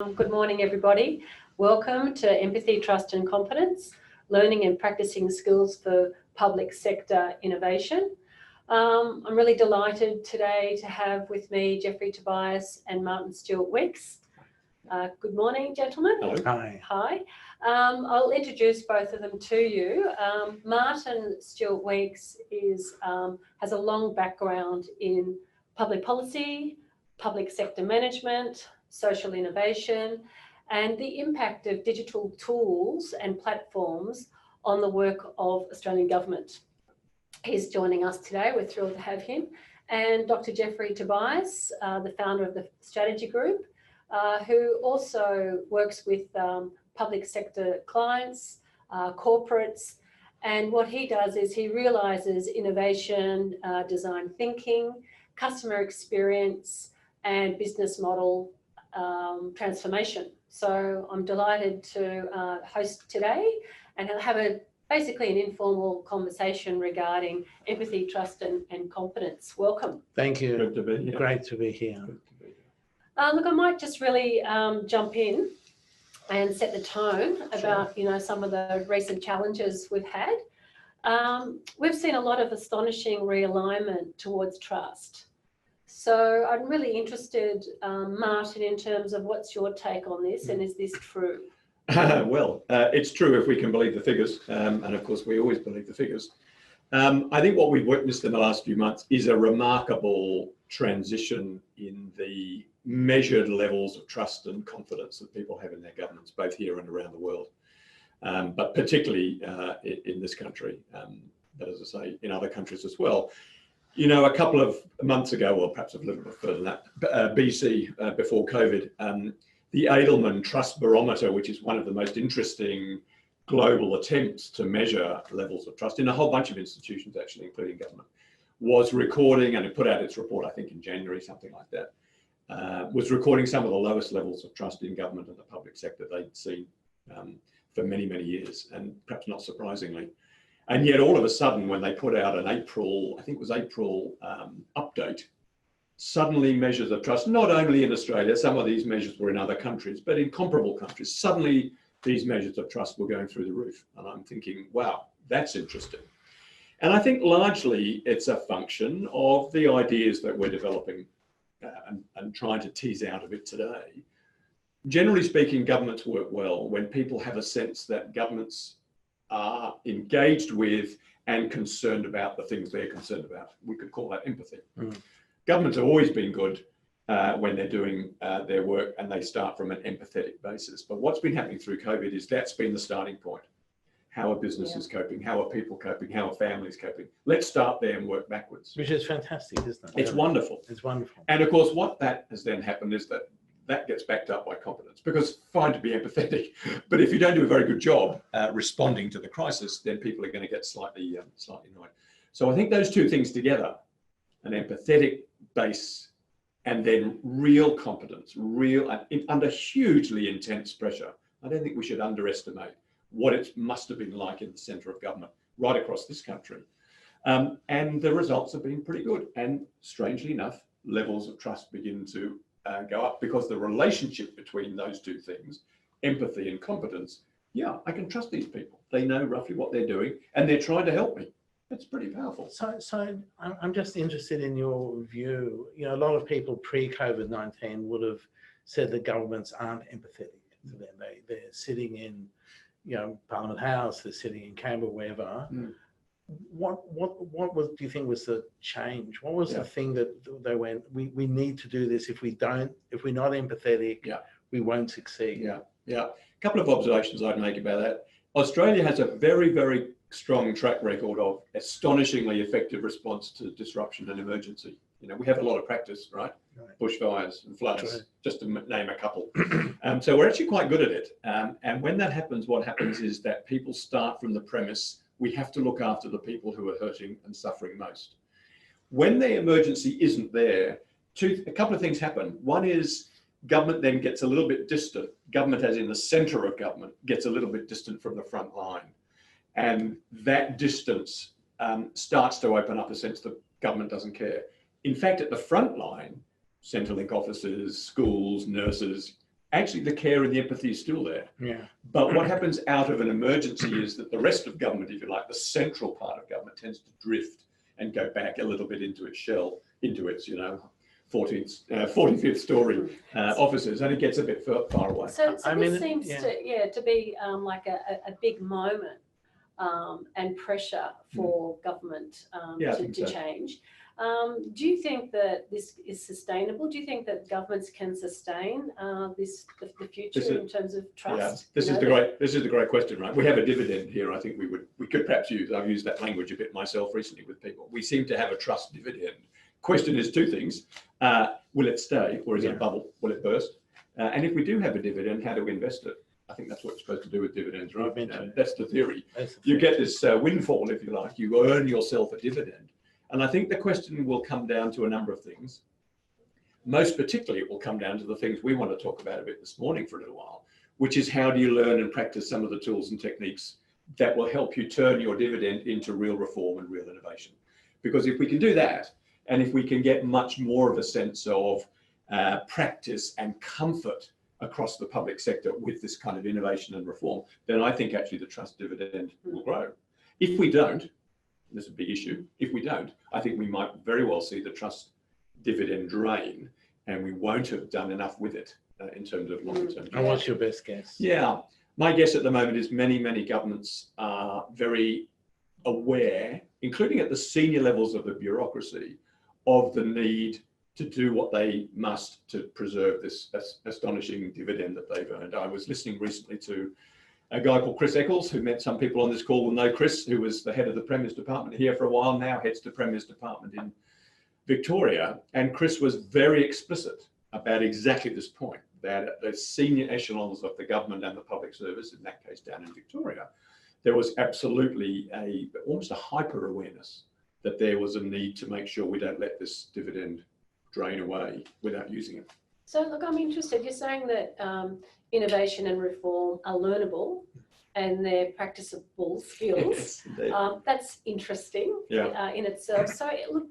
Good morning, everybody. Welcome to Empathy, Trust and Competence, Learning and Practicing Skills for Public Sector Innovation. I'm really delighted today to have with me Jeffrey Tobias and Martin Stewart-Weeks. Good morning, gentlemen. Hello. Hi. Hi. I'll introduce both of them to you. Martin Stewart-Weeks has a long background in public policy, public sector management, social innovation, and the impact of digital tools and platforms on the work of Australian government. He's joining us today. We're thrilled to have him. And Dr. Jeffrey Tobias, the founder of the Strategy Group, who also works with public sector clients, corporates, and what he does is he realises innovation, design thinking, customer experience, and business model transformation. So I'm delighted to host today and have basically an informal conversation regarding empathy, trust and competence. Welcome. Thank you. Good to be here. Great to be here. Look, I might just really jump in and set the tone about some of the recent challenges we've had. We've seen a lot of astonishing realignment towards trust. So I'm really interested, Martin, in terms of what's your take on this, and is this true? Well, it's true if we can believe the figures, and of course we always believe the figures. I think what we've witnessed in the last few months is a remarkable transition in the measured levels of trust and confidence that people have in their governments, both here and around the world, but particularly in this country, but as I say, in other countries as well. You know, a couple of months ago, or perhaps a little bit further than that, BC, before COVID, the Edelman Trust Barometer, which is one of the most interesting global attempts to measure levels of trust in a whole bunch of institutions, actually, including government, was recording, and it put out its report, I think in January, something like that, was recording some of the lowest levels of trust in government and the public sector they'd seen for many, many years, and perhaps not surprisingly. And yet all of a sudden, when they put out an April, I think it was April update, suddenly measures of trust, not only in Australia, some of these measures were in other countries, but in comparable countries, suddenly these measures of trust were going through the roof. And I'm thinking, wow, that's interesting. And I think largely it's a function of the ideas that we're developing and trying to tease out of it today. Generally speaking, governments work well when people have a sense that governments are engaged with and concerned about the things they're concerned about. We could call that empathy. Governments have always been good when they're doing their work and they start from an empathetic basis. But what's been happening through COVID is that's been the starting point. How are businesses coping? How are people coping? How are families coping? Let's start there and work backwards. Which is fantastic, isn't it? It's wonderful. It's wonderful. And of course, what that has then happened is that gets backed up by competence, because fine to be empathetic, but if you don't do a very good job responding to the crisis, then people are going to get slightly annoyed. So I think those two things together, an empathetic base and then real competence, under hugely intense pressure. I don't think we should underestimate what it must have been like in the centre of government right across this country. And the results have been pretty good. And strangely enough, levels of trust begin to go up, because the relationship between those two things, empathy and competence, yeah, I can trust these people. They know roughly what they're doing and they're trying to help me. It's pretty powerful. So I'm just interested in your view. You know, a lot of people pre-COVID-19 would have said that governments aren't empathetic to them. They're sitting in, Parliament House, they're sitting in Canberra, wherever. What do you think was the change? What was the thing that they went, we need to do this? If we're not empathetic, we won't succeed. Yeah. A couple of observations I'd make about that. Australia has a very, very strong track record of astonishingly effective response to disruption and emergency. We have a lot of practice, right? Bushfires and floods, just to name a couple. So we're actually quite good at it. And when that happens, what happens is that people start from the premise, we have to look after the people who are hurting and suffering most. When the emergency isn't there, a couple of things happen. One is government then gets a little bit distant. Government, as in the centre of government, gets a little bit distant from the front line. And that distance starts to open up a sense that government doesn't care. In fact, at the front line, Centrelink officers, schools, nurses, actually the care and the empathy is still there. Yeah. But what happens out of an emergency is that the rest of government, if you like, the central part of government tends to drift and go back a little bit into its shell, into its, 45th story offices, and it gets a bit far away. So this seems yeah. to be like a big moment and pressure for government to change. Do you think that this is sustainable? Do you think that governments can sustain the future in terms of trust? Yeah, this is the great question, right? We have a dividend here. I think we could perhaps use. I've used that language a bit myself recently with people. We seem to have a trust dividend. Question is two things: will it stay, or is it a bubble? Will it burst? And if we do have a dividend, how do we invest it? I think that's what you're supposed to do with dividends, right? That's the theory. You get this windfall, if you like. You earn yourself a dividend. And I think the question will come down to a number of things. Most particularly, it will come down to the things we want to talk about a bit this morning for a little while, which is how do you learn and practice some of the tools and techniques that will help you turn your dividend into real reform and real innovation. Because if we can do that, and if we can get much more of a sense of practice and comfort across the public sector with this kind of innovation and reform, then I think actually the trust dividend will grow. If we don't, this is a big issue. If we don't, I think we might very well see the trust dividend drain, and we won't have done enough with it in terms of longer term. And what's your best guess? Yeah, my guess at the moment is many governments are very aware, including at the senior levels of the bureaucracy, of the need to do what they must to preserve this astonishing dividend that they've earned. I was listening recently to a guy called Chris Eccles, who met some people on this call will know Chris, who was the head of the Premier's Department here for a while, now heads the Premier's Department in Victoria. And Chris was very explicit about exactly this point, that at the senior echelons of the government and the public service, in that case down in Victoria, there was absolutely almost a hyper awareness that there was a need to make sure we don't let this dividend drain away without using it. So look, I'm interested. You're saying that innovation and reform are learnable and they're practicable skills. Yes, that's interesting in itself. So look,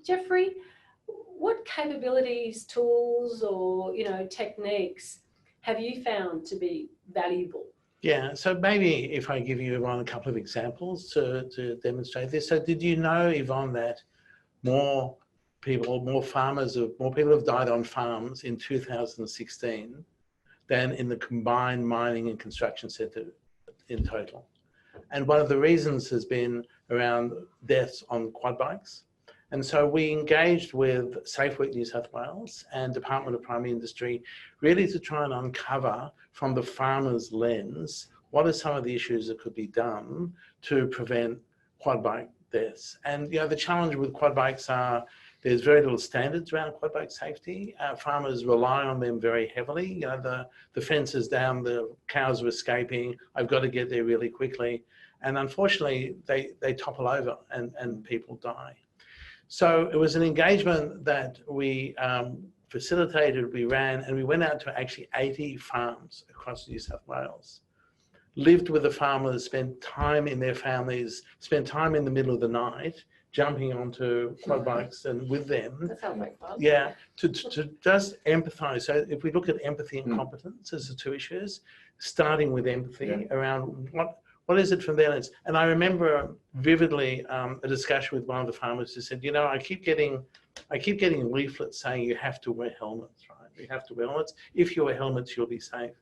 Jeffrey, what capabilities, tools, or techniques have you found to be valuable? Yeah, so maybe if I give you, Yvonne, a couple of examples to demonstrate this. So did you know, Yvonne, that more people have died on farms in 2016 than in the combined mining and construction sector in total? And one of the reasons has been around deaths on quad bikes. And so we engaged with SafeWork New South Wales and Department of Primary Industry really to try and uncover from the farmer's lens, what are some of the issues that could be done to prevent quad bike deaths? And the challenge with quad bikes are there's very little standards around quad bike safety. Farmers rely on them very heavily. The fence is down, the cows are escaping, I've got to get there really quickly. And unfortunately, they topple over and people die. So it was an engagement that we facilitated, we ran, and we went out to actually 80 farms across New South Wales. Lived with the farmers, spent time in their families, spent time in the middle of the night, jumping onto quad bikes and with them. That sounds like fun. Yeah, to just empathise. So if we look at empathy and competence as the two issues, starting with empathy around what is it from their lens? And I remember vividly a discussion with one of the farmers who said, I keep getting leaflets saying you have to wear helmets, right? You have to wear helmets. If you wear helmets, you'll be safe.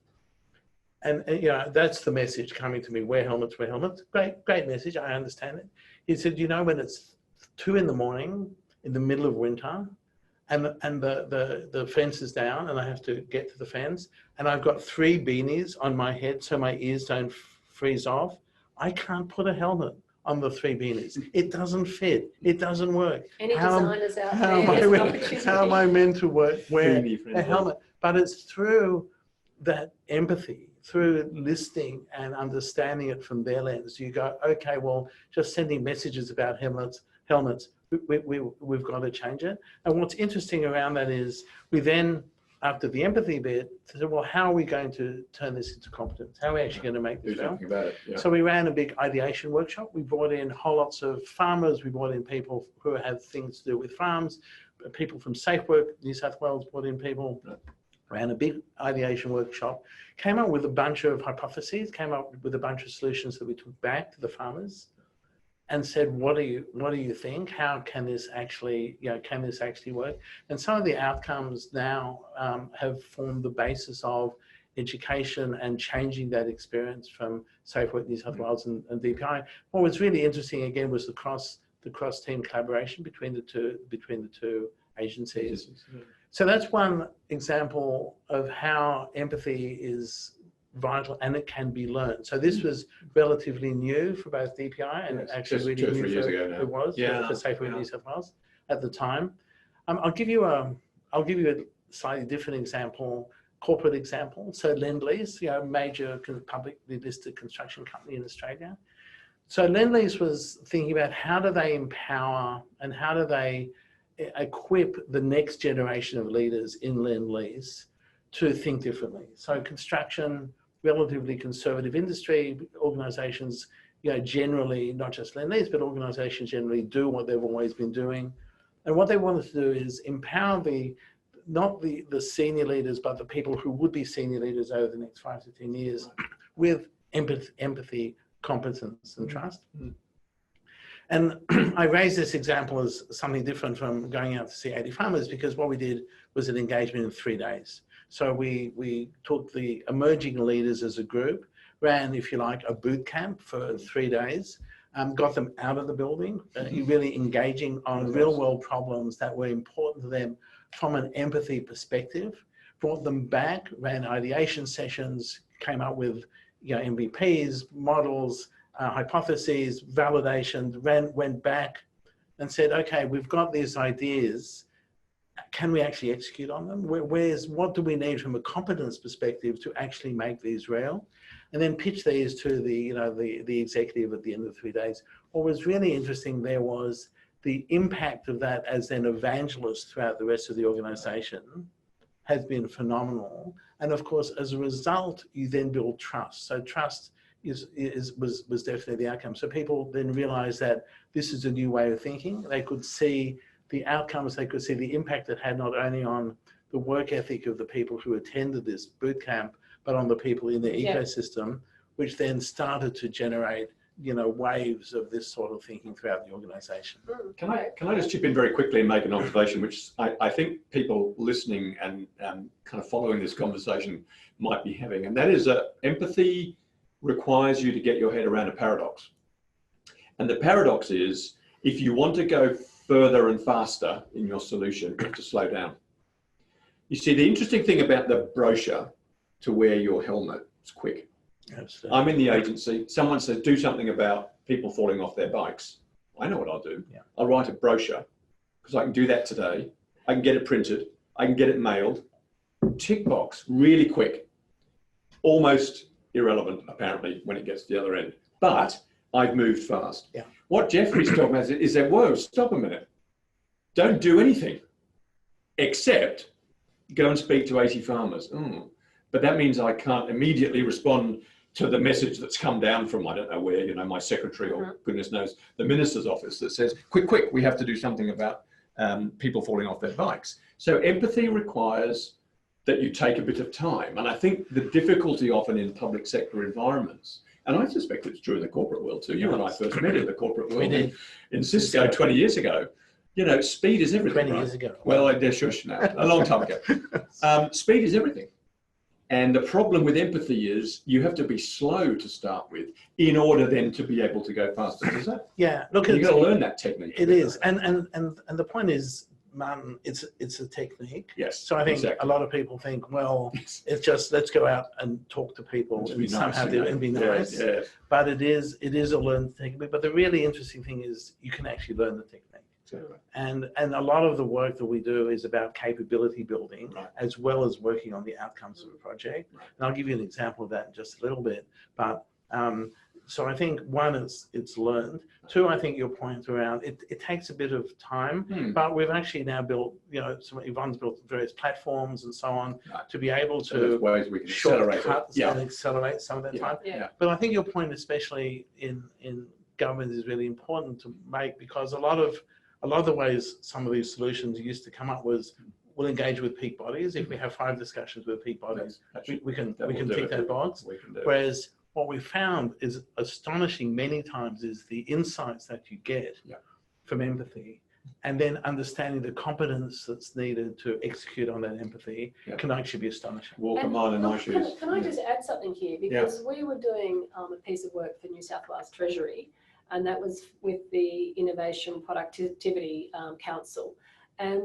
And that's the message coming to me, wear helmets, wear helmets. Great message, I understand it. He said, when it's 2 in the morning in the middle of winter and the fence is down and I have to get to the fence and I've got 3 beanies on my head so my ears don't freeze off, I can't put a helmet on the 3 beanies. It doesn't fit. It doesn't work. Any designers out there? How am I meant to wear a helmet? But it's through that empathy, through listening and understanding it from their lens. You go, okay, well, just sending messages about helmets, we've got to change it. And what's interesting around that is we then, after the empathy bit, said, well, how are we going to turn this into competence? How are we actually going to make this real? So we ran a big ideation workshop. We brought in whole lots of farmers. We brought in people who had things to do with farms. People from SafeWork New South Wales brought in people. ran a big ideation workshop, came up with a bunch of hypotheses, came up with a bunch of solutions that we took back to the farmers and said, what do you think? How can this actually, can this actually work? And some of the outcomes now have formed the basis of education and changing that experience from Safe Work New South Wales and DPI. What was really interesting again was the cross-team collaboration between the two agencies. So that's one example of how empathy is vital and it can be learned. So this was relatively new for both DPI and actually really new for Safe Work New South Wales at the time. I'll give you a slightly different example, corporate example. So Lend-Lease, major publicly listed construction company in Australia. So Lend-Lease was thinking about how do they empower and how do they equip the next generation of leaders in Lend-Lease to think differently. So construction, relatively conservative industry, organisations, generally, not just Lend-Lease, but organisations generally do what they've always been doing. And what they wanted to do is empower not the senior leaders, but the people who would be senior leaders over the next 5 to 10 years with empathy, competence and trust. And I raised this example as something different from going out to see 80 farmers because what we did was an engagement in 3 days. So we took the emerging leaders as a group, ran, if you like, a boot camp for 3 days, got them out of the building, really engaging on real world problems that were important to them from an empathy perspective, brought them back, ran ideation sessions, came up with MVPs, models, hypotheses, validation, went back and said, okay, we've got these ideas. Can we actually execute on them? What do we need from a competence perspective to actually make these real? And then pitch these to the executive at the end of 3 days. What was really interesting there was the impact of that as an evangelist throughout the rest of the organization has been phenomenal. And of course, as a result, you then build trust. So trust was definitely the outcome. So people then realized that this is a new way of thinking. They could see the outcomes, they could see the impact it had not only on the work ethic of the people who attended this boot camp, but on the people in the ecosystem, which then started to generate waves of this sort of thinking throughout the organisation. Can I just chip in very quickly and make an observation, which I think people listening and kind of following this conversation might be having, and that is that empathy requires you to get your head around a paradox. And the paradox is, if you want to go further and faster in your solution, you have to slow down. You see, the interesting thing about the brochure to wear your helmet is quick. Absolutely. I'm in the agency. Someone says, do something about people falling off their bikes. I know what I'll do. Yeah. I'll write a brochure because I can do that today. I can get it printed. I can get it mailed. Tick box, really quick. Almost irrelevant, apparently, when it gets to the other end. But I've moved fast. Yeah. What Jeffrey's talking about is that, whoa, stop a minute. Don't do anything except go and speak to 80 farmers. But that means I can't immediately respond to the message that's come down from, I don't know where, my secretary or goodness knows, the minister's office that says, quick, we have to do something about people falling off their bikes. So empathy requires that you take a bit of time. And I think the difficulty often in public sector environments, and I suspect it's true in the corporate world too. You and I first met in the corporate world in Cisco 20 years ago. Speed is everything. 20 years ago. Well, shush now, a long time ago. Speed is everything. And the problem with empathy is you have to be slow to start with in order then to be able to go faster. Is that? Yeah. Look, you've got to learn that technique. It is. And the point is, Martin, it's a technique. Yes. So I think a lot of people think, well, it's just let's go out and talk to people and somehow do it and be nice. Yeah. But it is a learned technique. But the really interesting thing is you can actually learn the technique. Exactly. And a lot of the work that we do is about capability building, as well as working on the outcomes of a project. Right. And I'll give you an example of that in just a little bit. But so I think one is it's learned. Two, I think your point around it takes a bit of time, but we've actually now built, Yvonne's built various platforms and so on to be able to ways we can accelerate and accelerate some of that time. Yeah. But I think your point, especially in government, is really important to make, because a lot of the ways some of these solutions used to come up was we'll engage with peak bodies. If we have 5 discussions with peak bodies, we can tick that box. Whereas what we found is astonishing many times is the insights that you get from empathy, and then understanding the competence that's needed to execute on that empathy can actually be astonishing. Walk a mile in my shoes. Can I just add something here? Because we were doing a piece of work for New South Wales Treasury, and that was with the Innovation Productivity Council. And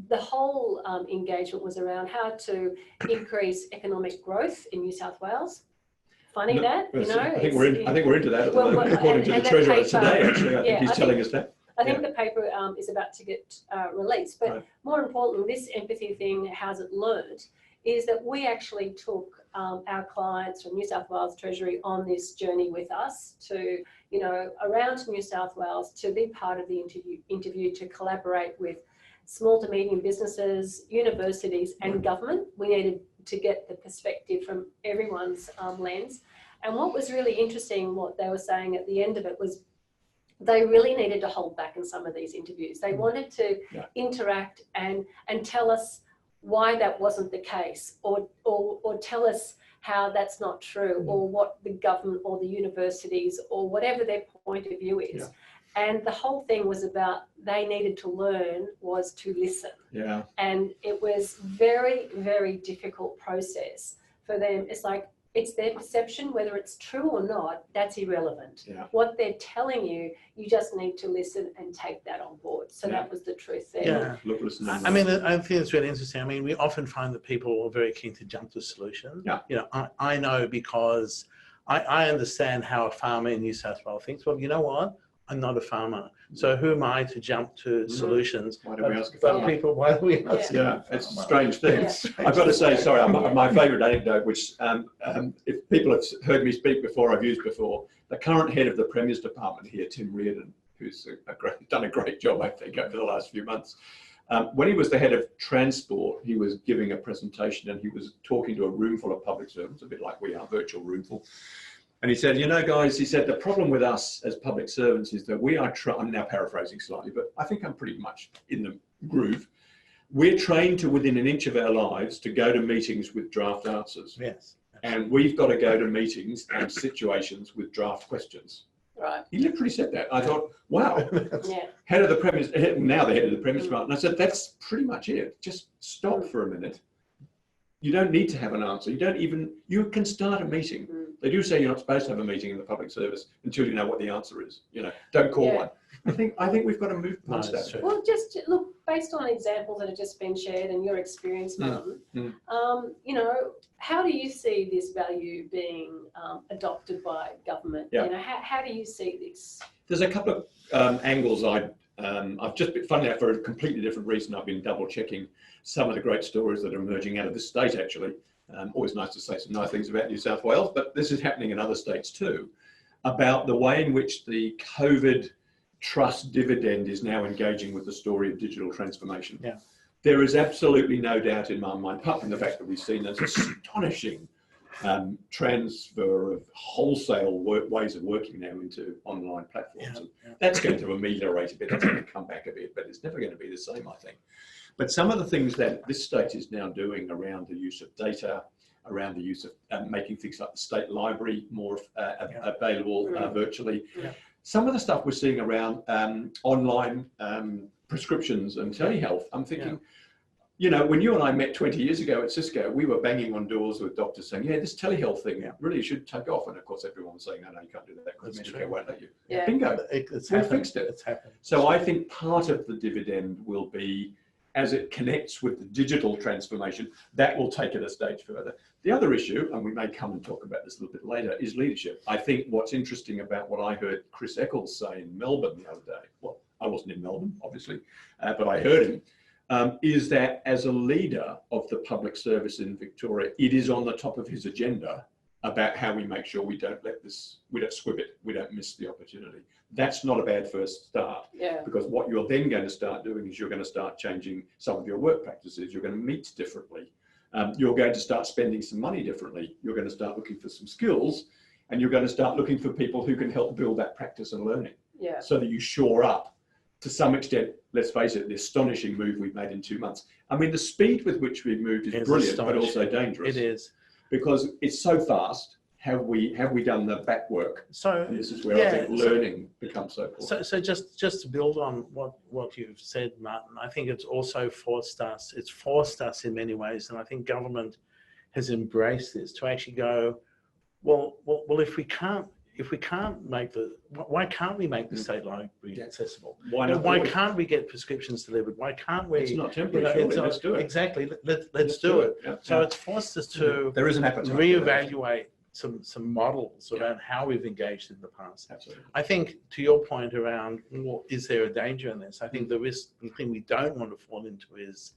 the whole engagement was around how to increase economic growth in New South Wales. Funny that, you know. I think we're into that at the moment, according to the Treasurer today, actually. I think he's telling us that. I think the paper is about to get released, but more importantly, this empathy thing, how's it learned, is that we actually took our clients from New South Wales Treasury on this journey with us to, you know, around New South Wales to be part of the interview to collaborate with small to medium businesses, universities and government. We needed to get the perspective from everyone's lens. And what was really interesting, what they were saying at the end of it was they really needed to hold back in some of these interviews. They wanted to interact and tell us why that wasn't the case, or tell us how that's not true, or what the government or the universities or whatever their point of view is. And the whole thing was about they needed to learn was to listen. And it was very, very difficult process for them. It's like, it's their perception, whether it's true or not, that's irrelevant. What they're telling you, you just need to listen and take that on board. So that was the truth there. I mean, I think it's really interesting. I mean, we often find that people are very keen to jump to solutions. You know, I know because I understand how a farmer in New South Wales thinks. Well, you know what? I'm not a farmer, so who am I to jump to solutions? Why do we ask a farmer? People, why do we ask? It's a strange thing. I've got to say, sorry, my favourite anecdote, which if people have heard me speak before, I've used before, the current head of the Premier's Department here, Tim Reardon, who's done a great job, I think, over the last few months. When he was the head of transport, he was giving a presentation and he was talking to a room full of public servants, a bit like we are, virtual room full. And he said, you know, guys, he said, the problem with us as public servants is that we are, I'm now paraphrasing slightly, but I think I'm pretty much in the groove. We're trained to within an inch of our lives to go to meetings with draft answers. And we've got to go to meetings and situations with draft questions. He literally said that. I thought, wow, head of the Premier's, now the head of the Premier's Department. And I said, that's pretty much it. Just stop for a minute. You don't need to have an answer. You don't even, you can start a meeting. They do say you're not supposed to have a meeting in the public service until you know what the answer is. You know, don't call one. I think we've got to move past that. Well, just look, based on examples that have just been shared and your experience, Martin, you know, how do you see this value being adopted by government? You know, how do you see this? There's a couple of angles I've just been finding out for a completely different reason. I've been double checking some of the great stories that are emerging out of this state, actually. Always nice to say some nice things about New South Wales, but this is happening in other states too, about the way in which the COVID trust dividend is now engaging with the story of digital transformation. There is absolutely no doubt in my mind, apart from the fact that we've seen this astonishing transfer of wholesale ways of working now into online platforms. And that's going to ameliorate a bit, that's going to come back a bit, but it's never going to be the same, I think. But some of the things that this state is now doing around the use of data, around the use of making things like the state library more available virtually. Some of the stuff we're seeing around online prescriptions and telehealth, I'm thinking, you know, when you and I met 20 years ago at Cisco, we were banging on doors with doctors saying, this telehealth thing really should take off. And of course, everyone was saying, no, you can't do that because Medicare won't let you. Bingo, we fixed it. It's happened. So I think part of the dividend will be, as it connects with the digital transformation, that will take it a stage further. The other issue, and we may come and talk about this a little bit later, is leadership. I think what's interesting about what I heard Chris Eccles say in Melbourne the other day, well, I wasn't in Melbourne, obviously, but I heard him, is that as a leader of the public service in Victoria, it is on the top of his agenda about how we make sure we don't let this, we don't squib it, we don't miss the opportunity. That's not a bad first start, because what you're then going to start doing is you're going to start changing some of your work practices. You're going to meet differently. You're going to start spending some money differently. You're going to start looking for some skills, and you're going to start looking for people who can help build that practice and learning, so that you shore up to some extent, let's face it, the astonishing move we've made in 2 months. I mean, the speed with which we've moved is brilliant, but also dangerous. It is. Because it's so fast. Have we done the back work? So and this is where I think learning becomes so important. So just to build on what you've said, Martin, I think it's also forced us in many ways, and I think government has embraced this to actually go, well, if we can't make why can't we make the state library accessible? Why not? Why can't we get prescriptions delivered? Why can't we? It's not temporary. Let's do it. Exactly. Let's do it. Yeah. So it's forced us to there is an appetite reevaluate some models around how we've engaged in the past. Absolutely. I think to your point around, well, is there a danger in this? I think the risk, the thing we don't want to fall into is,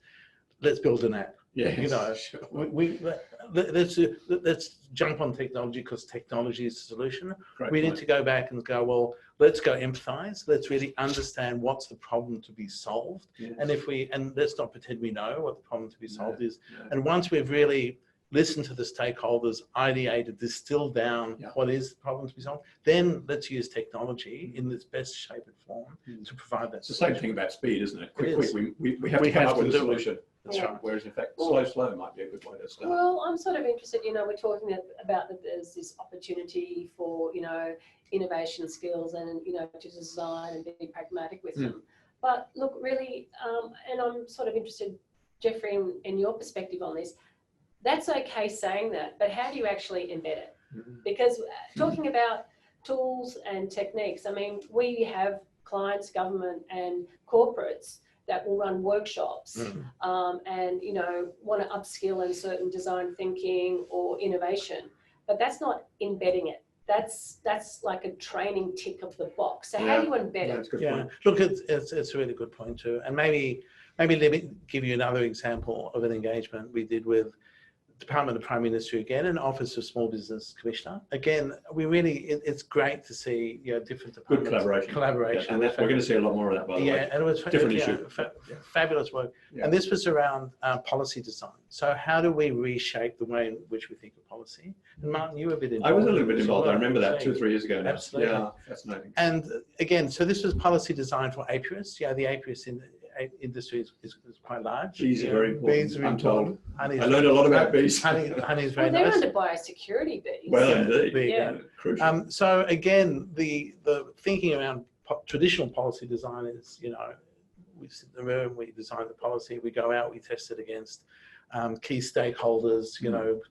let's build an app. Yeah, You know, sure. let's jump on technology because technology is the solution. Great We need point. to go back and go, well, let's go empathize. Let's really understand what's the problem to be solved. Yes. And let's not pretend we know what the problem to be solved is. No. And once we've really listened to the stakeholders, ideated, distilled down what is the problem to be solved, then let's use technology in its best shape and form to provide that. It's the same thing about speed, isn't it? Quick. We have We to come have up to with a do it. solution. That's right. Whereas in fact, slow might be a good way to start. Well, I'm sort of interested, we're talking about that there's this opportunity for, innovation skills and, to design and be pragmatic with them. But look, really, and I'm sort of interested, Jeffrey, in your perspective on this. That's okay saying that, but how do you actually embed it? Because talking about tools and techniques, I mean, we have clients, government and corporates that will run workshops and, want to upskill in certain design thinking or innovation, but that's not embedding it. That's like a training tick of the box. So how do you embed it? That's a good Yeah, point. look, it's a really good point too. And maybe let me give you another example of an engagement we did with Department of Prime Minister again, and Office of Small Business Commissioner. Again, it's great to see different departments. Good collaboration. Yeah, and we're going to see a lot more of that, by the way. and it was Different issue. Fabulous work. Yeah. And this was around policy design. So how do we reshape the way in which we think of policy? And Martin, you were a bit involved. I was a little bit involved. I Well, remember that 2 or 3 years ago now. Absolutely. Yeah, fascinating. And again, so this was policy design for apiarists. Yeah, the apiarist industry is quite large. Bees are very important. Bees are I'm told. important. I learned a lot about bees. Honey is very Well, they're nice. under biosecurity bees. Well, Yeah, indeed. there you Yeah. go. Crucial. So again, the thinking around traditional policy design is, we sit in the room, we design the policy, we go out, we test it against key stakeholders,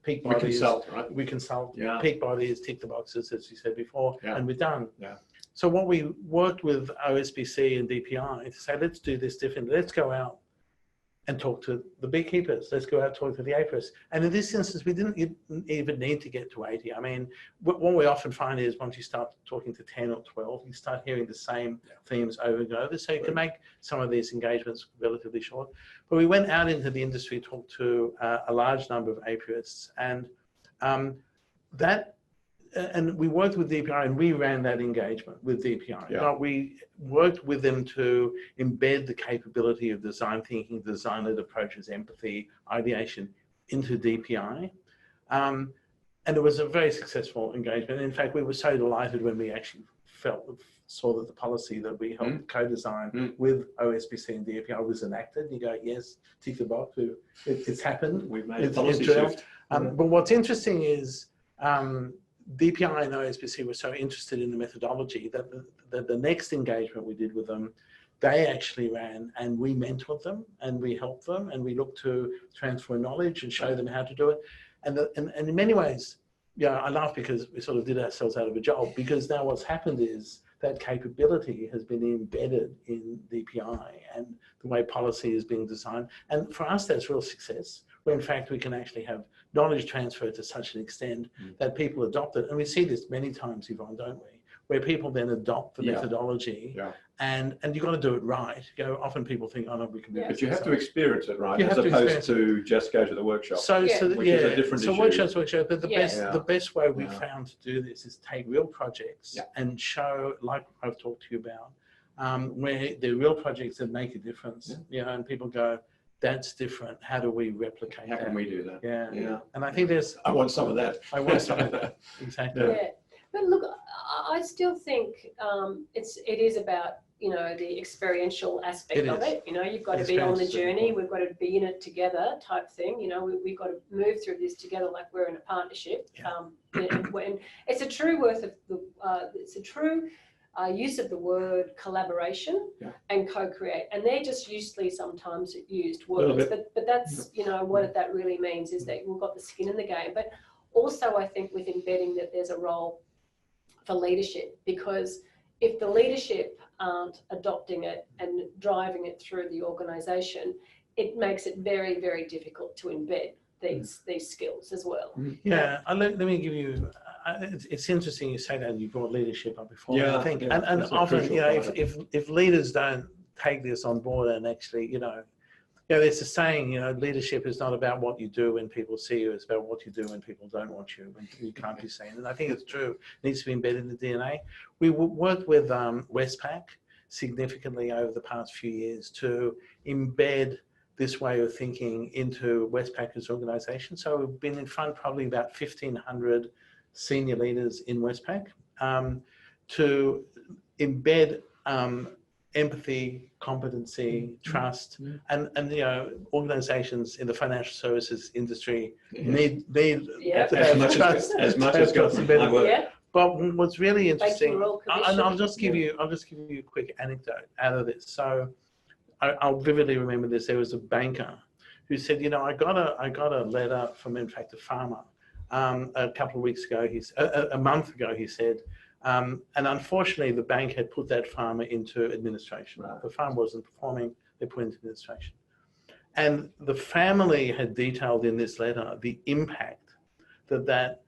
peak We bodies. consult, right? We consult, Yeah. peak bodies, tick the boxes, as you said before, Yeah. and we're done. Yeah. So what we worked with OSBC and DPI to say, let's do this differently. Let's go out and talk to the beekeepers. Let's go out and talk to the apiarists. And in this instance, we didn't even need to get to 80. I mean, what we often find is once you start talking to 10 or 12, you start hearing the same themes over and over. So you can make some of these engagements relatively short. But we went out into the industry, talked to a large number of apiarists, and and we worked with DPI and we ran that engagement with DPI. Yeah. But we worked with them to embed the capability of design thinking, design-led approaches, empathy, ideation into DPI. And it was a very successful engagement. In fact, we were so delighted when we actually saw that the policy that we helped co-design with OSBC and DPI was enacted. You go, yes, tick the box, it's happened. We've made a It's policy drilled. shift. But what's interesting is DPI and OSBC were so interested in the methodology that the next engagement we did with them, they actually ran and we mentored them and we helped them and we looked to transfer knowledge and show them how to do it. And in many ways, I laugh because we sort of did ourselves out of a job, because now what's happened is that capability has been embedded in DPI and the way policy is being designed. And for us, that's real success, where in fact we can actually have knowledge transfer to such an extent that people adopt it. And we see this many times, Yvonne, don't we? Where people then adopt the methodology and you've got to do it right. Often people think, oh no, we can do it. But you have to experience it right, You as have to opposed to just go to the workshop. So, Yeah. Which is a different issue. workshops, but the Yeah. best way we found to do this is take real projects and show, like I've talked to you about, where they're real projects that make a difference, and people go, that's different. How do we replicate that? How can we do that? Yeah. And I think I want some of that. I want some of that. Exactly. Yeah. But look, I still think it is about, you know, the experiential aspect of it. You know, you've got to It's be on the very journey. simple. We've got to be in it together, type thing. You know, we've got to move through this together, like we're in a partnership. Yeah. And when it's a true worth of the, it's a true use of the word collaboration and co-create, and they're just usually sometimes used words, but that's you know what that really means is that we've got the skin in the game. But also, I think with embedding that there's a role for leadership, because if the leadership aren't adopting it and driving it through the organisation, it makes it very, very difficult to embed these skills as well. Yeah, let me give you. It's interesting you say that. You brought leadership up before. Yeah, I think, yeah, and that's a often, crucial you know, part. if leaders don't take this on board and actually, you know, there's a saying, you know, leadership is not about what you do when people see you. It's about what you do when people don't want you, when you can't be seen. And I think it's true. It needs to be embedded in the DNA. We worked with Westpac significantly over the past few years to embed this way of thinking into Westpac's organisation. So we've been in front probably about 1,500 senior leaders in Westpac to embed empathy, competency, trust, and you know, organisations in the financial services industry need as much as government. But what's really interesting, and I'll just give you a quick anecdote out of this. So I'll vividly remember this. There was a banker who said, you know, I got a letter from, in fact, a farmer a couple of weeks ago. A month ago, he said, and unfortunately, the bank had put that farmer into administration. The farm wasn't performing; they put into administration. And the family had detailed in this letter the impact that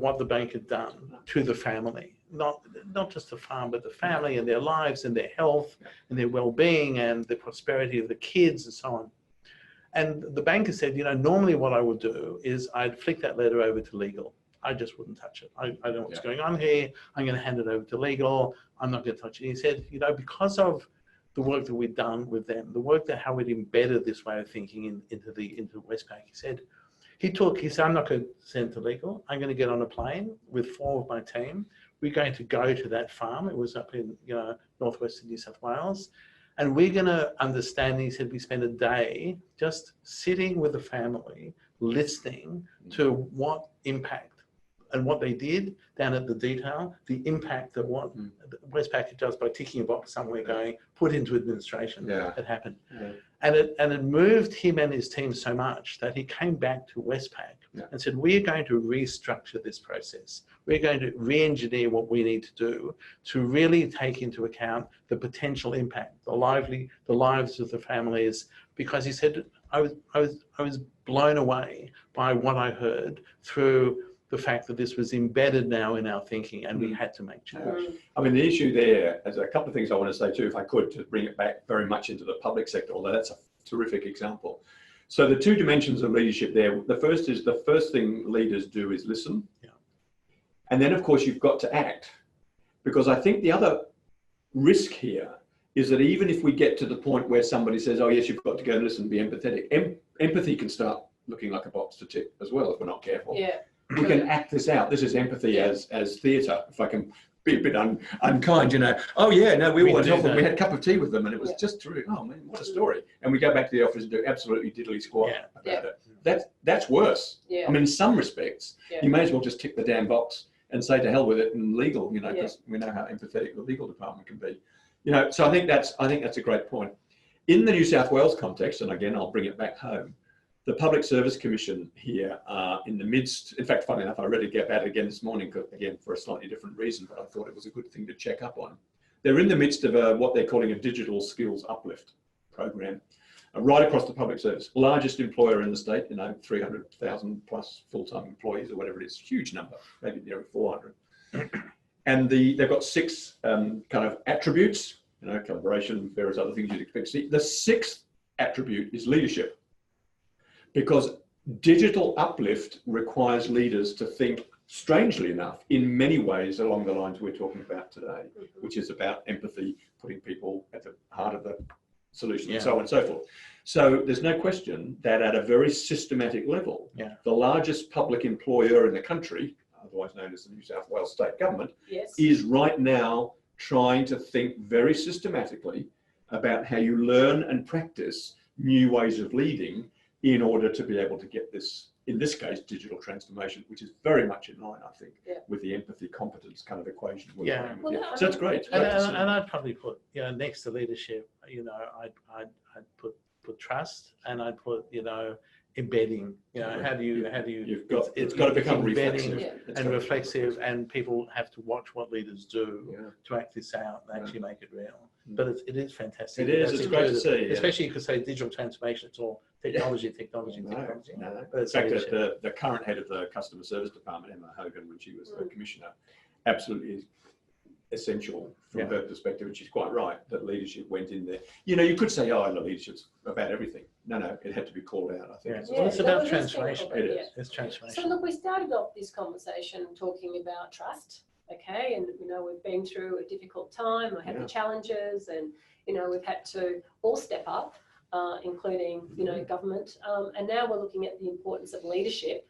what the bank had done to the family, not just the farm, but the family and their lives and their health and their well-being and the prosperity of the kids and so on. And the banker said, you know, normally what I would do is I'd flick that letter over to legal. I just wouldn't touch it. I don't know what's going on here. I'm going to hand it over to legal. I'm not going to touch it. He said, you know, because of the work that we've done with them, the work that how we'd embedded this way of thinking into Westpac, he said, I'm not going to send it to legal. I'm going to get on a plane with 4 of my team. We're going to go to that farm. It was up in, you know, northwestern New South Wales. And we're going to understand, he said, we spend a day just sitting with the family, listening to what impact and what they did down at the detail, the impact of what Westpac does by ticking a box somewhere going, put into administration that happened. And it moved him and his team so much that he came back to Westpac and said, we're going to restructure this process. We're going to re-engineer what we need to do to really take into account the potential impact, the lives of the families, because he said, I was blown away by what I heard through the fact that this was embedded now in our thinking and we had to make change. I mean, the issue there, there's a couple of things I want to say too, if I could, to bring it back very much into the public sector, although that's a terrific example. So the 2 dimensions of leadership there, the first is the first thing leaders do is listen. And then of course you've got to act, because I think the other risk here is that even if we get to the point where somebody says, oh yes, you've got to go and listen, be empathetic, empathy can start looking like a box to tick as well if we're not careful. We can act this out. This is empathy as theatre, if I can be a bit unkind, you know. Oh yeah, no, we all went off and we had a cup of tea with them and it was just terrific. Oh man, what a story. And we go back to the office and do absolutely diddly squat about it. That's worse. I mean, in some respects, you may as well just tick the damn box and say to hell with it and legal, you know, because we know how empathetic the legal department can be. You know, so I think that's a great point. In the New South Wales context, and again, I'll bring it back home, the Public Service Commission here in the midst, in fact, funny enough, I read about it again this morning, again, for a slightly different reason, but I thought it was a good thing to check up on. They're in the midst of what they're calling a digital skills uplift program, right across the public service. Largest employer in the state, you know, 300,000 plus full-time employees or whatever it is, huge number, maybe nearly 400. And they've got 6 kind of attributes, you know, collaboration, various other things you'd expect to see. The 6th attribute is leadership. Because digital uplift requires leaders to think, strangely enough, in many ways along the lines we're talking about today, which is about empathy, putting people at the heart of the solution and so on and so forth. So there's no question that at a very systematic level, the largest public employer in the country, otherwise known as the New South Wales state government, is right now trying to think very systematically about how you learn and practice new ways of leading in order to be able to get this, in this case, digital transformation, which is very much in line, I think, with the empathy competence kind of equation. So it's great. And I'd probably put, next to leadership, I'd put trust, and I'd put, embedding. How do you? It's got to become embedding reflexive and reflexive, and people have to watch what leaders do to act this out and actually make it real. But it is fantastic. It is. It's great to see. Especially you could say digital transformation. It's all technology. No. In fact, the current head of the customer service department, Emma Hogan, when she was the commissioner, absolutely essential from her perspective, and she's quite right that leadership went in there. You could say, the leadership's about everything. No, it had to be called out, I think. It's about transformation. It's transformation. So look, we started off this conversation talking about trust, okay, and we've been through a difficult time. I had the challenges, and we've had to all step up, including government, and now we're looking at the importance of leadership.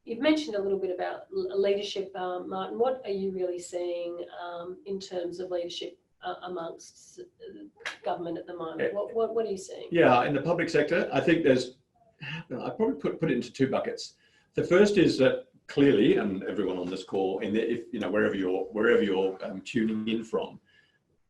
You've mentioned a little bit about leadership, Martin. What are you really seeing in terms of leadership amongst government at the moment? What are you seeing? Yeah, in the public sector, I think I probably put it into two buckets. The first is that clearly, and everyone on this call, wherever you're tuning in from,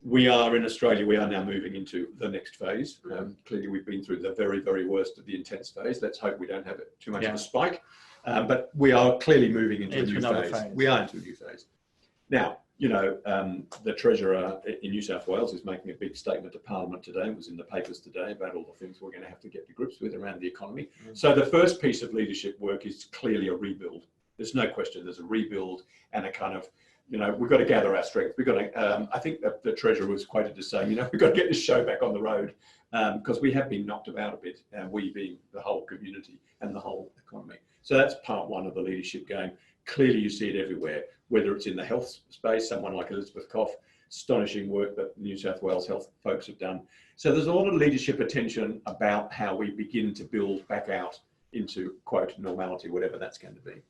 we are in Australia. We are now moving into the next phase. Clearly, we've been through the very, very worst of the intense phase. Let's hope we don't have it too much of a spike. But we are clearly moving into a new phase. We are into a new phase. Now, the Treasurer in New South Wales is making a big statement to Parliament today. It was in the papers today about all the things we're going to have to get to grips with around the economy. So the first piece of leadership work is clearly a rebuild. There's no question. There's a rebuild and a kind of, we've got to gather our strength. We've got to, I think that the Treasurer was quoted as saying, we've got to get this show back on the road because we have been knocked about a bit, we being the whole community and the whole economy. So that's part one of the leadership game. Clearly, you see it everywhere, whether it's in the health space, someone like Elizabeth Cough, astonishing work that New South Wales health folks have done. So there's a lot of leadership attention about how we begin to build back out into, quote, normality, whatever that's going to be.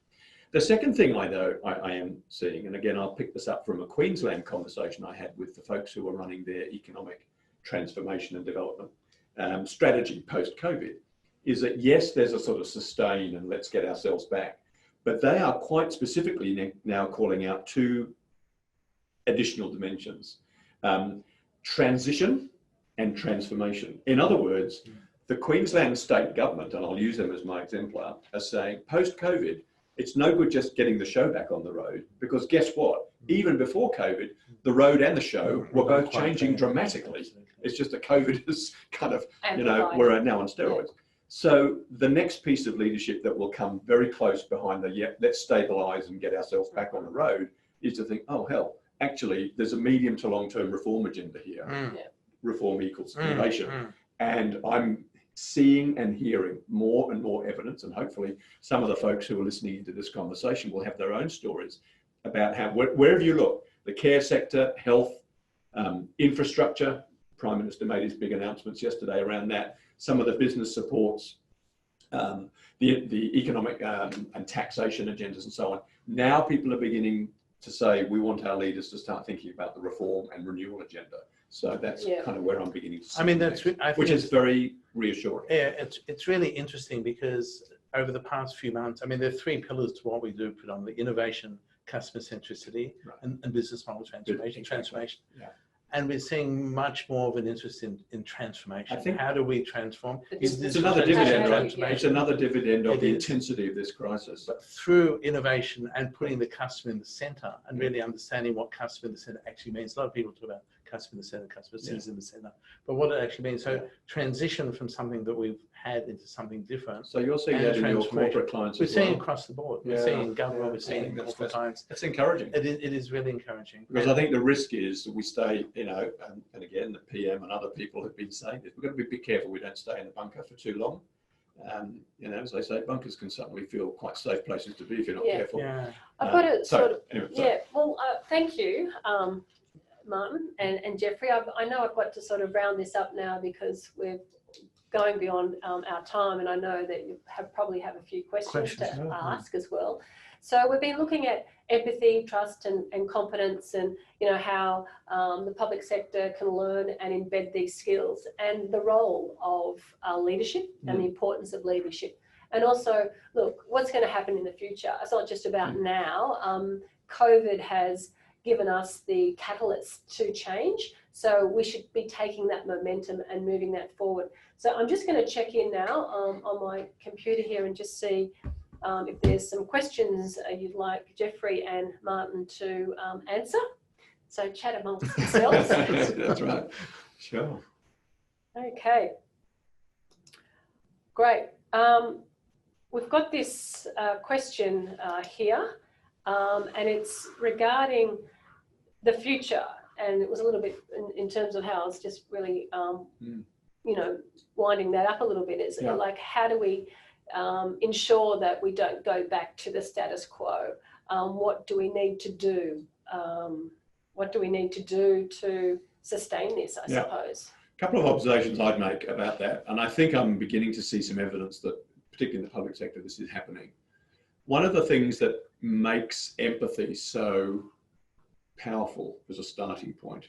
The second thing I am seeing, and again, I'll pick this up from a Queensland conversation I had with the folks who are running their economic transformation and development strategy post-COVID, is that yes, there's a sort of sustain and let's get ourselves back, but they are quite specifically now calling out two additional dimensions, transition and transformation. In other words, the Queensland state government, and I'll use them as my exemplar, are saying post-COVID, it's no good just getting the show back on the road, because guess what? Even before COVID, the road and the show were both changing dramatically. It's just that COVID is kind of, we're now on steroids. So the next piece of leadership that will come very close behind let's stabilise and get ourselves back on the road is to think, oh hell, actually there's a medium to long-term reform agenda here. Reform equals innovation. And I'm seeing and hearing more and more evidence, and hopefully some of the folks who are listening into this conversation will have their own stories about how, wherever you look, the care sector, health, infrastructure, Prime Minister made his big announcements yesterday around that, some of the business supports, the economic and taxation agendas and so on. Now people are beginning to say, we want our leaders to start thinking about the reform and renewal agenda. So that's kind of where I'm beginning to see which is very reassuring. Yeah, it's really interesting because over the past few months, there are three pillars to what we do predominantly: innovation, customer centricity, and business model transformation. Yeah. And we're seeing much more of an interest in transformation. I think, how do we transform? It's another dividend, right? It's another dividend of the intensity of this crisis. But through innovation and putting the customer in the centre and really understanding what customer in the centre actually means. A lot of people talk about customer in the centre, customer is in the centre, but what it actually means. So transition from something that we've had into something different. So you're seeing that in your corporate clients as well? We're seeing across the board. We're seeing in government, we're seeing in corporate clients. It's encouraging. It is really encouraging. Because I think the risk is that we stay, and again, the PM and other people have been saying this, we've got to be a bit careful we don't stay in the bunker for too long. As they say, bunkers can suddenly feel quite safe places to be if you're not careful. Yeah. I've got to thank you, Martin and Jeffrey. I know I've got to sort of round this up now because we're going beyond our time, and I know that you probably have a few questions to ask as well. So we've been looking at empathy, trust and competence, and how the public sector can learn and embed these skills, and the role of leadership and the importance of leadership. And also, look, what's going to happen in the future? It's not just about now. COVID has given us the catalyst to change, so we should be taking that momentum and moving that forward. So I'm just going to check in now on my computer here and just see if there's some questions you'd like Jeffrey and Martin to answer. So chat amongst yourselves. That's right. Sure. Okay. Great. We've got this question here, and it's regarding the future. And it was a little bit in terms of how I was just really, winding that up a little bit. Is like, how do we ensure that we don't go back to the status quo? What do we need to do? What do we need to do to sustain this, I suppose? A couple of observations I'd make about that, and I think I'm beginning to see some evidence that, particularly in the public sector, this is happening. One of the things that makes empathy so powerful as a starting point,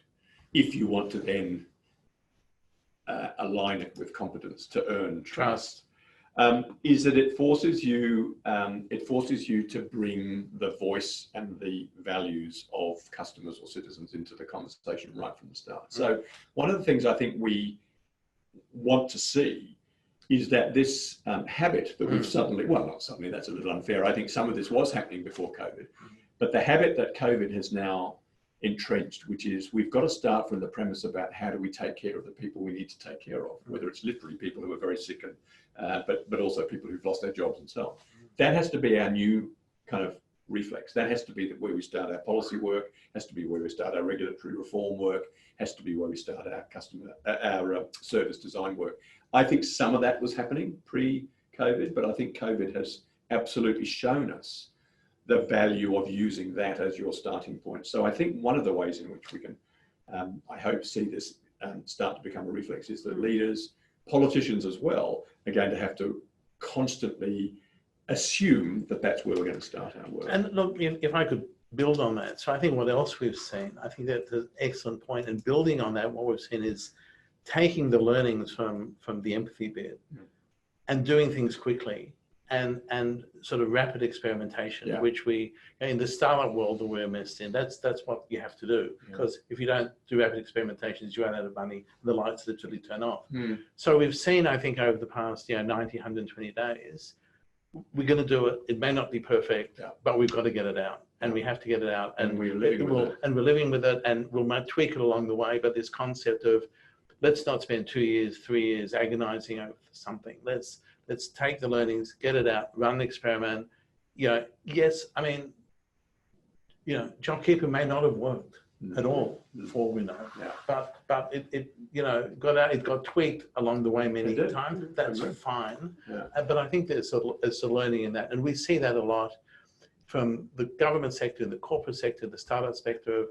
if you want to then align it with competence to earn trust, is that it forces you to bring the voice and the values of customers or citizens into the conversation right from the start. So one of the things I think we want to see is that this habit that we've suddenly, well, not suddenly, that's a little unfair. I think some of this was happening before COVID, but the habit that COVID has now entrenched, which is we've got to start from the premise about how do we take care of the people we need to take care of, whether it's literally people who are very sick, and, but also people who've lost their jobs and so on. That has to be our new kind of reflex. That has to be where we start our policy work, has to be where we start our regulatory reform work, has to be where we start our service design work. I think some of that was happening pre-COVID, but I think COVID has absolutely shown us the value of using that as your starting point. So I think one of the ways in which we can, I hope, see this start to become a reflex is that leaders, politicians as well, are going to have to constantly assume that that's where we're going to start our work. And look, if I could build on that. So I think what else we've seen, I think that's an excellent point. And building on that, what we've seen is taking the learnings from the empathy bit and doing things quickly and sort of rapid experimentation, which we, in the startup world that we're immersed in, that's what you have to do. Because if you don't do rapid experimentations, you run out of money, the lights literally turn off. So we've seen, I think, over the past 90, 120 days, we're going to do it. It may not be perfect, but we've got to get it out. And we have to get it out. And we're living with it. And we're living with it, and we'll might tweak it along the way. But this concept of let's not spend 2 years, 3 years agonizing over something. Let's take the learnings, get it out, run the experiment. Yes, I mean, JobKeeper may not have worked at all before we know. But it got out, it got tweaked along the way many times. That's fine. But I think there's a learning in that. And we see that a lot from the government sector, the corporate sector, the startup sector.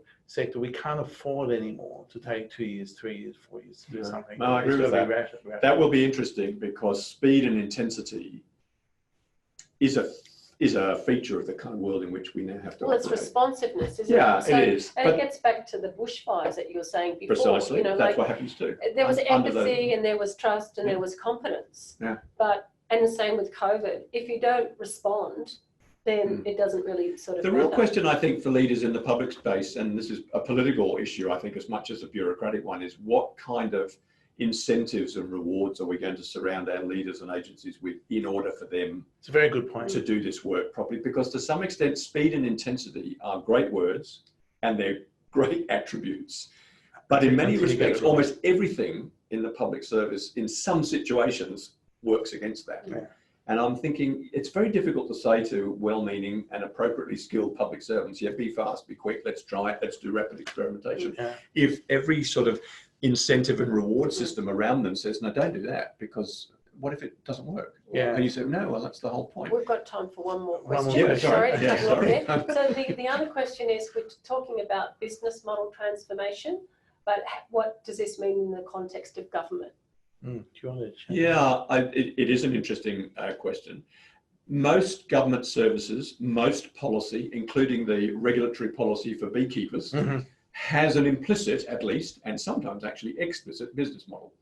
We can't afford anymore to take 2 years, 3 years, 4 years to do something. No, I agree with that. Rapid. That will be interesting because speed and intensity is a feature of the kind of world in which we now have to operate. It's responsiveness, isn't it? Yeah, it is. And it gets back to the bushfires that you were saying before. Precisely, that's what happens too. There was empathy and there was trust and there was competence. And the same with COVID. If you don't respond, then it doesn't really sort of The real question, I think, for leaders in the public space, and this is a political issue, I think, as much as a bureaucratic one, is what kind of incentives and rewards are we going to surround our leaders and agencies with in order for them it's a very good point to do this work properly? Because to some extent, speed and intensity are great words and they're great attributes. But in many respects, almost everything in the public service, in some situations, works against that. And I'm thinking it's very difficult to say to well-meaning and appropriately skilled public servants, be fast, be quick, let's try it, let's do rapid experimentation. If every sort of incentive and reward system around them says, no, don't do that, because what if it doesn't work? And you say, no, well, that's the whole point. We've got time for one more question. Sorry. So the other question is, we're talking about business model transformation, but what does this mean in the context of government? Yeah, it is an interesting question. most government services, most policy, including the regulatory policy for beekeepers, has an implicit, at least, and sometimes actually explicit business model,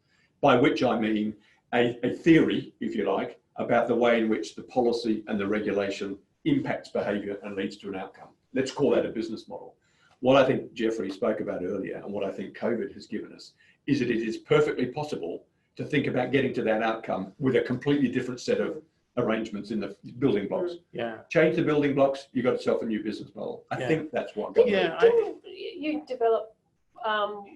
by which I mean a theory, if you like, about the way in which the policy and the regulation impacts behaviour and leads to an outcome. Let's call that a business model. What I think Jeffrey spoke about earlier, and what I think COVID has given us, is that it is perfectly possible to think about getting to that outcome with a completely different set of arrangements in the building blocks. Yeah. Change the building blocks, you've got yourself a new business model. I think that's what. Didn't you develop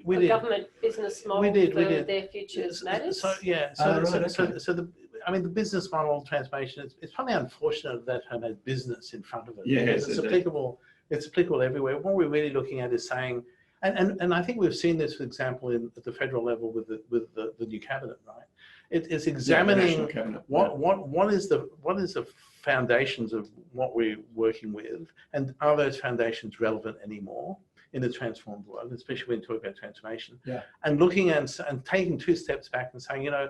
We a did. government business model We did. for their futures matters? So yeah, the business model transformation, it's probably unfortunate that it had business in front of it. Yes, it's applicable everywhere. What we're really looking at is saying, and I think we've seen this, for example, at the federal level with the new cabinet, right? It's examining what is the foundations of what we're working with, and are those foundations relevant anymore in the transformed world, especially when you talk about transformation. Yeah. And looking and taking 2 steps back and saying, you know,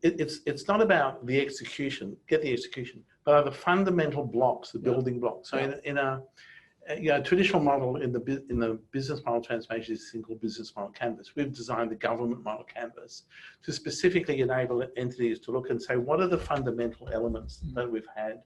it's not about the execution, get the execution, but are the fundamental blocks, the building blocks. So in a traditional model in the business model transformation is a single business model canvas. We've designed the government model canvas to specifically enable entities to look and say, what are the fundamental elements that we've had,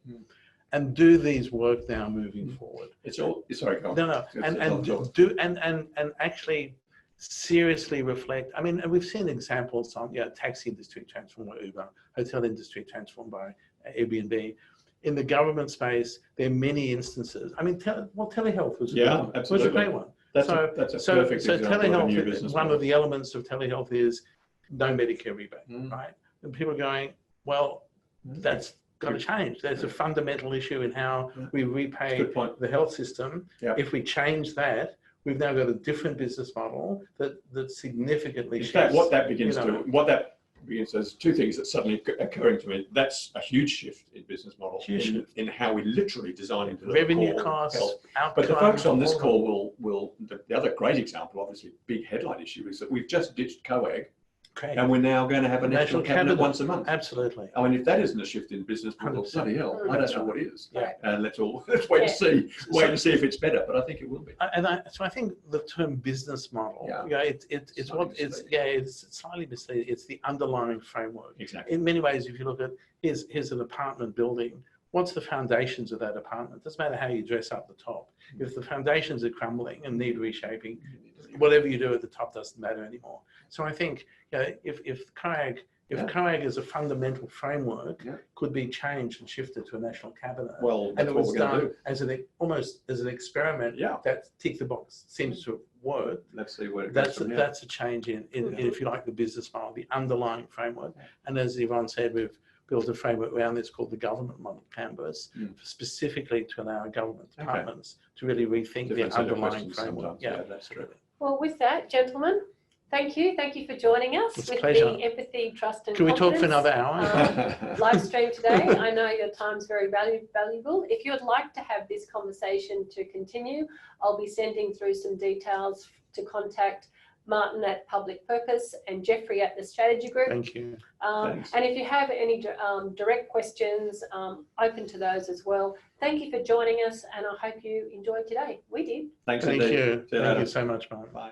and do these work now moving forward? It's all, sorry, go on. No, and actually seriously reflect. I mean, we've seen examples on taxi industry transformed by Uber, hotel industry transformed by Airbnb. In the government space, there are many instances. I mean, telehealth was a great one. That's a perfect example telehealth, of a new business one model. of the elements of telehealth is no Medicare rebate, right? And people are going, well, that's got to change. There's a fundamental issue in how we repay the health system. If we change that, we've now got a different business model that significantly shifts. In fact, what that begins there's 2 things that suddenly occurring to me. That's a huge shift in business model, in how we literally design into the revenue costs, outcomes. But the folks on this call will the other great example, obviously big headline issue, is that we've just ditched COAG. And we're now going to have a national cabinet once a month. Absolutely. I mean, if that isn't a shift in business model, bloody hell, I don't know what is. Yeah. And let's wait and see. Wait and see if it's better. But I think it will be. So I think the term business model, it's slightly misleading. It's the underlying framework. Exactly. In many ways, if you look at here's an apartment building. What's the foundations of that apartment? It doesn't matter how you dress up the top. If the foundations are crumbling and need reshaping, whatever you do at the top doesn't matter anymore. So I think if COAG as a fundamental framework could be changed and shifted to a national cabinet, and it was done almost as an experiment that ticked the box, seems to have worked. Let's see where it goes from here. That's a change in if you like, the business model, the underlying framework. And as Yvonne said, we've built a framework around this called the government model canvas, specifically to allow government departments to really rethink their underlying framework. Yeah, that's true. Well, with that, gentlemen, thank you for joining us with the Empathy, Trust and Competence. Can we talk for another hour? Live stream today. I know your time's very valuable. If you'd like to have this conversation to continue, I'll be sending through some details to contact Martin at Public Purpose and Jeffrey at the Strategy Group. Thank you. And if you have any direct questions, open to those as well. Thank you for joining us, and I hope you enjoyed today. We did. Thanks. Thank you. Thank you so much, Martin. Bye.